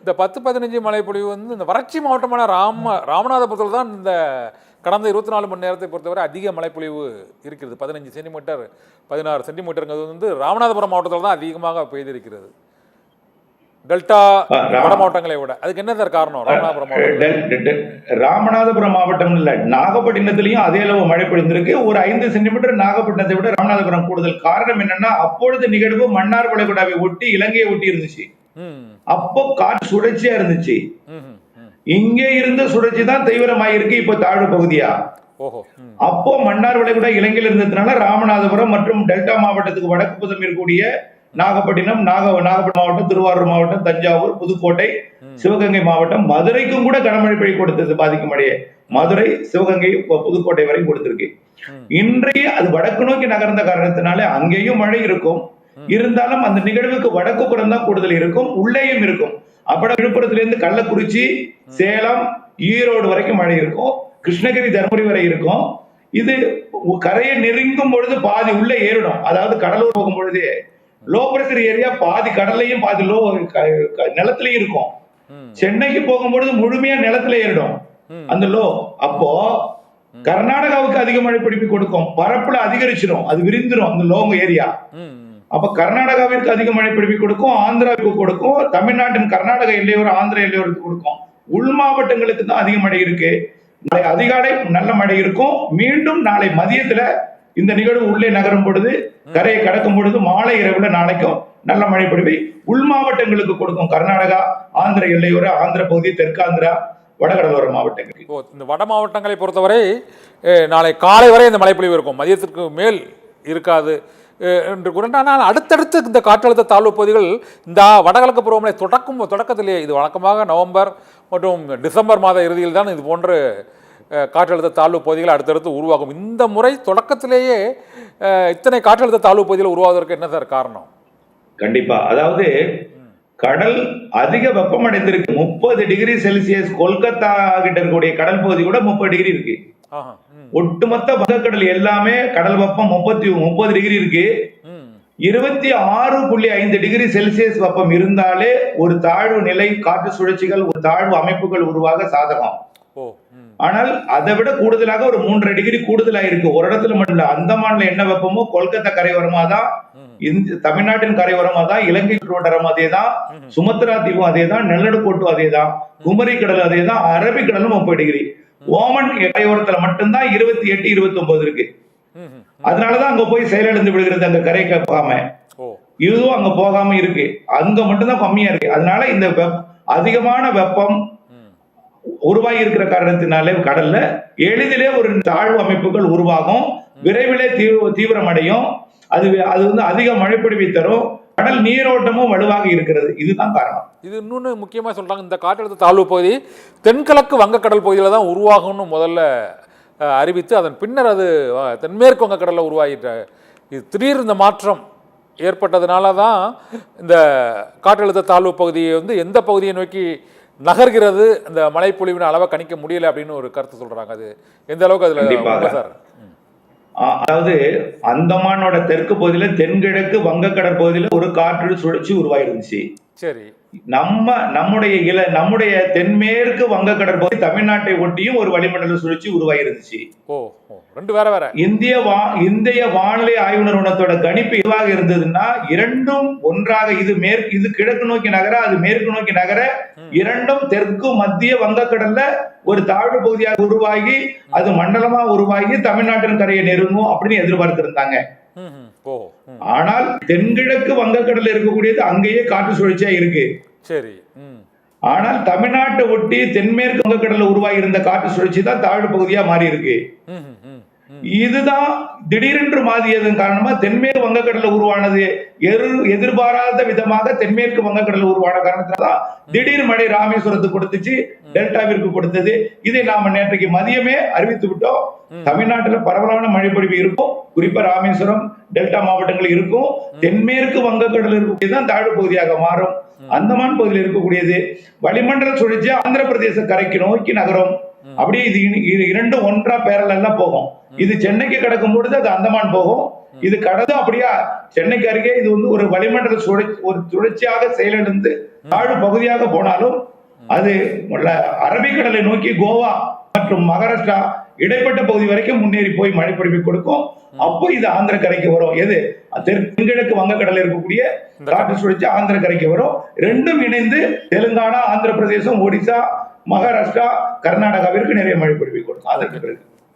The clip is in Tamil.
இந்த 10-15 மழைப்பொழிவு வந்து இந்த வறட்சி மாவட்டமான ராமநாதபுரத்தில் தான் இந்த கடந்த 24 மணி நேரத்தை பொறுத்தவரை அதிக மழைப்பொழிவு இருக்கிறது. 15 சென்டிமீட்டர் 16 சென்டிமீட்டருங்கிறது வந்து ராமநாதபுரம் மாவட்டத்தில் தான் அதிகமாக பெய்திருக்கிறது, டெல்டா வட மாவட்டங்களை விட. அதுக்கு என்ன சார் காரணம்? ராமநாதபுரம் மாவட்டம் இல்ல, நாகப்பட்டினத்திலையும் அதே அளவு மழை பொழிந்திருக்கு. ஒரு 5 சென்டிமீட்டர் நாகப்பட்டினத்தை விட ராமநாதபுரம் கூடுதல். காரணம் என்னன்னா, அப்பொழுது நிகழ்வு மன்னார் வளைகுடாவை ஒட்டி இலங்கையை ஒட்டி இருந்துச்சு. அப்போ காற்று சுழற்சியா இருந்துச்சு. இங்கே இருந்த சுழற்சி தான் தீவிரமாயிருக்கு இப்ப தாழ்வு பகுதியா. அப்போ மன்னார் வளைகுடா இலங்கையில் இருந்ததுனால ராமநாதபுரம் மற்றும் டெல்டா மாவட்டத்துக்கு வடக்கு புறம் இருக்கக்கூடிய நாகப்பட்டினம், நாகப்பட்டினம் மாவட்டம், திருவாரூர் மாவட்டம், தஞ்சாவூர், புதுக்கோட்டை, சிவகங்கை மாவட்டம், மதுரைக்கும் கூட கனமழை பெய்ய கொடுத்தது. பாதிக்கும் மழையை மதுரை, சிவகங்கை, புதுக்கோட்டை வரைக்கும் கொடுத்திருக்கு. இன்றைய அது வடக்கு நோக்கி நகர்ந்த காரணத்தினால அங்கேயும் மழை இருக்கும். இருந்தாலும் அந்த நிகழ்வுக்கு வடக்கு புறம் தான் கூடுதல் இருக்கும், உள்ளேயும் இருக்கும். அப்பட விழுப்புரத்திலிருந்து கள்ளக்குறிச்சி, சேலம், ஈரோடு வரைக்கும் மழை இருக்கும். கிருஷ்ணகிரி, தர்மபுரி வரை இருக்கும். இது கரையை நெருங்கும் பொழுது பாதி உள்ள ஏறிடும். அதாவது கடலூர் போகும் பொழுது லோ பிரஷர் ஏரியா பாதி கடல்லையும் பாதி லோ நிலத்திலையும் இருக்கும். சென்னைக்கு போகும்பொழுது முழுமையா நிலத்துல ஏறிடும் அந்த லோ. அப்போ கர்நாடகாவுக்கு அதிக மழை பிடிப்பு கொடுக்கும், பரப்புல அதிகரிச்சிடும், அது விரிந்துடும் அந்த லோங் ஏரியா. அப்ப கர்நாடகாவிற்கு அதிக மழை பிடிப்பு கொடுக்கும், ஆந்திராவுக்கு கொடுக்கும், தமிழ்நாட்டின் கர்நாடக எல்லையோர ஆந்திர எல்லையோருக்கு கொடுக்கும். உள் மாவட்டங்களுக்கு தான் அதிக மழை இருக்கு. நாளை அதிகாலை நல்ல மழை இருக்கும். மீண்டும் நாளை மதியத்துல இந்த நிகழ்வு உள்ளே நகரும் பொழுது, கரையை கடக்கும் பொழுது மாலை இரவுல நாளைக்கும் நல்ல மழை பொழிவை உள் மாவட்டங்களுக்கு கொடுக்கும். கர்நாடகா, ஆந்திர எல்லையோர ஆந்திர பகுதி, தெற்காந்திரா, வடகடலோர மாவட்டங்களுக்கு. இந்த வட மாவட்டங்களை பொறுத்தவரை நாளை காலை வரை இந்த மழைப்பொழிவு இருக்கும், மதியத்திற்கு மேல் இருக்காது என்று கூட. ஆனால் அடுத்தடுத்து இந்த காற்றழுத்த தாழ்வு பகுதிகள் இந்த வடகிழக்கு பருவமழை தொடக்கத்திலேயே, இது வழக்கமாக நவம்பர் மற்றும் டிசம்பர் மாத இறுதியில் தான் இது போன்ற காற்றழுத்த தாழ்வு பகுதிகள் அடுத்தடுத்து உருவாகும். இந்த முறை தொடக்கத்திலேயே இத்தனை காற்றழுத்த தாழ்வு பகுதிகள் உருவாவதற்கு என்ன சார் காரணம்? கண்டிப்பா, அதாவது கடல் அதிக வெப்பம் அடைந்திருக்கு. 30 டிகிரி செல்சியஸ் கொல்கத்தா கிட்ட இருக்கக்கூடிய கடல் பகுதி கூட 30 டிகிரி இருக்கு. ஒட்டுமொத்த வங்கக்கடல் எல்லாமே கடல் வெப்பம் 30 டிகிரி இருக்கு. 26.5 டிகிரி செல்சியஸ் வெப்பம் இருந்தாலே ஒரு தாழ்வு நிலை, காற்று சுழற்சிகள், ஒரு தாழ்வு அமைப்புகள் உருவாக சாதகம். ஆனால் அதை விட கூடுதலாக ஒரு 3.5 டிகிரி கூடுதலா இருக்கு. ஒரு இடத்துல மட்டும் இல்ல, அந்தமான்ல என்ன வெப்பமோ கொல்கத்தா கரையோரமா தான், தமிழ்நாட்டின் கரையோரமா தான், இலங்கை வட்டாரம் அதே தான், சுமத்ரா தீவும் அதே தான், நெல்லடுக்கோட்டும் அதே தான், குமரி கடல் அதே தான், அரபிக்கடலும் 30 டிகிரி. ஓமன் கரையோரத்துல மட்டும்தான் 28, 29 இருக்கு. அதனாலதான் அங்க போய் செயலிழந்து விடுகிறது அந்த கரைக்கு போகாம. இதுவும் அங்க போகாம இருக்கு, அங்க மட்டும்தான் கம்மியா இருக்கு. அதனால இந்த அதிகமான வெப்பம் உருவாகி இருக்கிற காரணத்தினாலே கடல்ல எளிதிலே ஒரு தாழ்வு அமைப்புகள் உருவாகும், விரைவிலே தீவிரமடையும். அது வந்து அதிக மழைப்பொழிவை தரும், கடல் நீரோட்டமும் வலுவாக இருக்கிறது. இதுதான் காரணம். இது இன்னொன்னு முக்கியமா சொல்றாங்க, இந்த காற்றழுத்த தாழ்வு பகுதி தென்கிழக்கு வங்கக்கடல் பகுதியில தான் உருவாகும்னு முதல்ல அறிவித்து, அதன் பின்னர் அது தென்மேற்கு வங்கக்கடலில் உருவாகிட்ட. இது திடீர் இந்த மாற்றம் ஏற்பட்டதுனால தான் இந்த காற்றழுத்த தாழ்வு பகுதியை வந்து எந்த பகுதியை நோக்கி நகர்கிறது, இந்த மழைப்பொழிவின் அளவை கணிக்க முடியல அப்படின்னு ஒரு கருத்து சொல்றாங்க. அது எந்த அளவுக்கு அதுல சார்? அதாவது அந்தமானோட தெற்கு பகுதியில தென்கிழக்கு வங்கக்கடல் பகுதியில ஒரு காற்று சுழற்சி உருவாயிருந்துச்சு. சரி, நம்முடைய தென்மேற்கு வங்கக்கடல் பகுதி தமிழ்நாட்டை ஒட்டியும் ஒரு வளிமண்டல சுழற்சி உருவாயிருந்துச்சு. ரெண்டு வேற வேற. இந்திய வானிலை ஆய்வு நிறுவனத்தோட கணிப்பு எதுவாக இருந்ததுன்னா, இரண்டும் ஒன்றாக, இது கிழக்கு நோக்கி நகர, அது மேற்கு நோக்கி நகர, இரண்டும் தெற்கு மத்திய வங்கக்கடல்ல ஒரு தாழ்வு பகுதியாக உருவாகி அது மண்டலமா உருவாகி தமிழ்நாட்டின் கரையை நெருங்கும் அப்படின்னு எதிர்பார்த்திருந்தாங்க. ஆனால் தென்கிழக்கு வங்கக்கடல் இருக்கக்கூடியது அங்கேயே காற்று சுழற்சியா இருக்கு. சரி, ஆனால் தமிழ்நாட்டை ஒட்டி தென்மேற்கு வங்கக்கடல்ல உருவாகி இருந்த காற்று சுழற்சி தான் தாழ்வு பகுதியா மாறி இருக்கு. இதுதான் திடீரென்று மாறியதன் காரணமா தென்மேற்கு வங்கக்கடல்ல உருவானது எதிர்பாராத விதமாக தென்மேற்கு வங்கக்கடல் உருவான காரணத்தினால்தான் திடீர் மழை ராமேஸ்வரத்துக்கு கொடுத்துச்சு, டெல்டாவிற்கு கொடுத்தது. இதை நாம நேற்றைக்கு மதியமே அறிவித்து விட்டோம். தமிழ்நாட்டுல பரவலான மழைப்பொழிவு இருக்கும், குறிப்பா ராமேஸ்வரம், டெல்டா மாவட்டங்கள் இருக்கும். தென்மேற்கு வங்கக்கடல் இருக்கக்கூடியதான் தாழ்வு பகுதியாக மாறும். அந்தமான் பகுதியில் இருக்கக்கூடியது வளிமண்டல சுழற்சி ஆந்திர பிரதேச கரைக்கு நோக்கி நகரும். அப்படியே இது இரண்டும் ஒன்றா பேரலா போகும். இது சென்னைக்கு கடக்கும் பொழுது அது அந்தமான் போகும், இது கடந்து அப்படியே சென்னைக்கு அருகே இது வந்து ஒரு வளிமண்டல ஒரு சுழற்சியாக செயலிழந்து தாழ் பகுதியாக போனாலும் அது அரபிக்கடலை நோக்கி கோவா மற்றும் மகாராஷ்டிரா இடைப்பட்ட பகுதி வரைக்கும் முன்னேறி போய் மழை பொழிவை கொடுக்கும். அப்போ இது ஆந்திர கரைக்கு வரும். எது தென்கிழக்கு வங்கக்கடலில் இருக்கக்கூடிய காற்று சுழற்சி ஆந்திர கரைக்கு வரும். ரெண்டும் இணைந்து தெலுங்கானா, ஆந்திர பிரதேசம், ஒடிசா, மகாராஷ்டிரா, கர்நாடகாவிற்கு நிறைய மழை பொழிவை கொடுக்கும். அதற்கு பிறகு